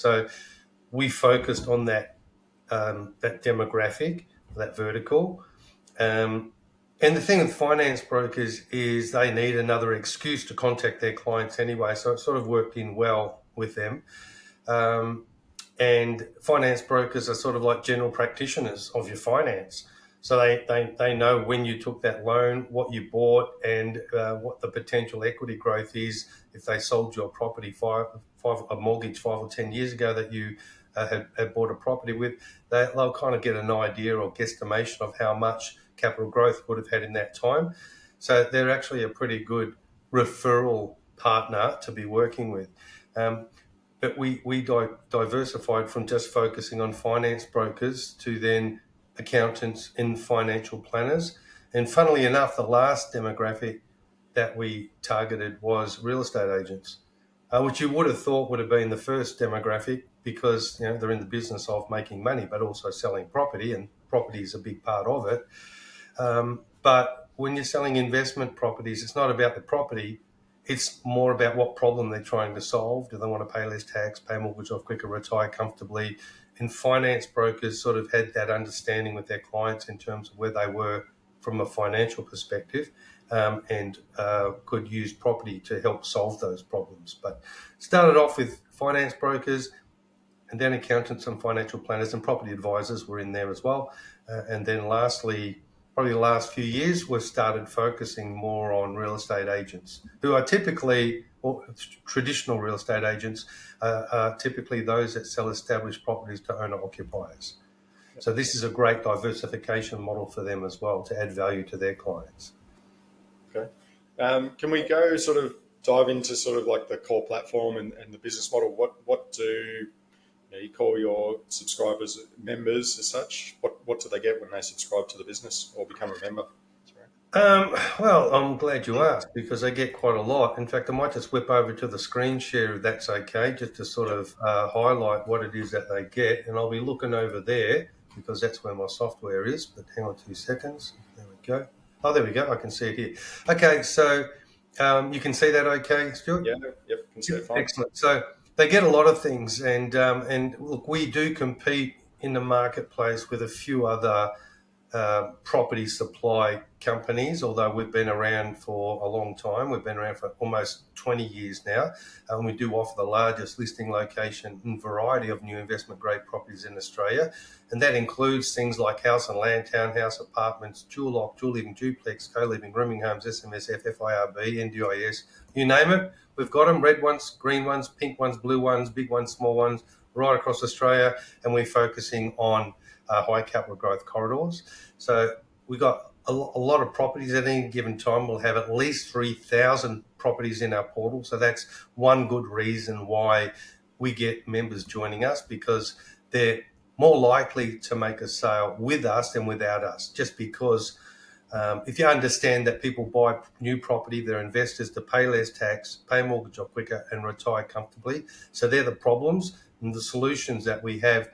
So we focused on that demographic, that vertical. And the thing with finance brokers is they need another excuse to contact their clients anyway. So it sort of worked in well with them. And finance brokers are sort of like general practitioners of your finance. So they know when you took that loan, what you bought, and what the potential equity growth is if they sold your property a mortgage 5 or 10 years ago that you had bought a property with. They'll kind of get an idea or guesstimation of how much capital growth would have had in that time. So they're actually a pretty good referral partner to be working with. But we diversified from just focusing on finance brokers to then accountants and financial planners. And funnily enough, the last demographic that we targeted was real estate agents, which you would have thought would have been the first demographic because they're in the business of making money, but also selling property, and property is a big part of it. But when you're selling investment properties, it's not about the property. It's more about what problem they're trying to solve. Do they want to pay less tax, pay mortgage off quicker, retire comfortably? And finance brokers sort of had that understanding with their clients in terms of where they were from a financial perspective, and could use property to help solve those problems. But started off with finance brokers, and then accountants and financial planners and property advisors were in there as well. And then lastly, probably the last few years, we've started focusing more on real estate agents, who are typically, or traditional real estate agents, are typically those that sell established properties to owner-occupiers. So this is a great diversification model for them as well to add value to their clients. Okay. Can we go sort of dive into sort of like the core platform and the business model? What do you call your subscribers members as such? What do they get when they subscribe to the business or become a member? Well, I'm glad you asked because I get quite a lot. In fact, I might just whip over to the screen share if that's okay, just to sort of highlight what it is that they get. And I'll be looking over there because that's where my software is. But hang on 2 seconds. There we go. Oh, there we go. I can see it here. Okay, so you can see that okay, Stuart? Yeah, yep, can see it fine. Excellent. So they get a lot of things, and look, we do compete in the marketplace with a few other property supply companies, although we've been around for a long time. We've been around for almost 20 years now, and we do offer the largest listing location and variety of new investment grade properties in Australia, and that includes things like house and land, townhouse, apartments, dual lock, dual living, duplex, co-living, rooming homes, SMSF, FIRB, NDIS, you name it. We've got them, red ones, green ones, pink ones, blue ones, big ones, small ones, right across Australia, and we're focusing on high capital growth corridors. So we've got a lot of properties at any given time. We'll have at least 3,000 properties in our portal. So that's one good reason why we get members joining us, because they're more likely to make a sale with us than without us, just because if you understand that people buy new property, they're investors to pay less tax, pay mortgage off quicker, and retire comfortably. So they're the problems, and the solutions that we have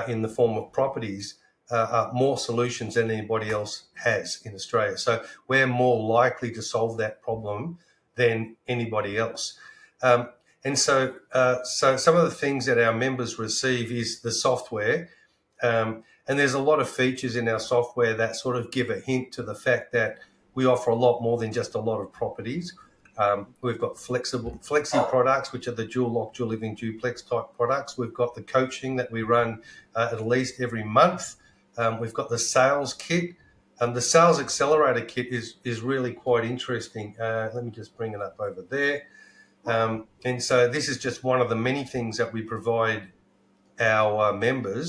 in the form of properties are more solutions than anybody else has in Australia. So we're more likely to solve that problem than anybody else. And so some of the things that our members receive is the software. And there's a lot of features in our software that sort of give a hint to the fact that we offer a lot more than just a lot of properties. We've got flexi products, which are the dual lock, dual living, duplex type products. We've got the coaching that we run at least every month. We've got the sales kit. The sales accelerator kit is really quite interesting. Let me just bring it up over there. And so this is just one of the many things that we provide our members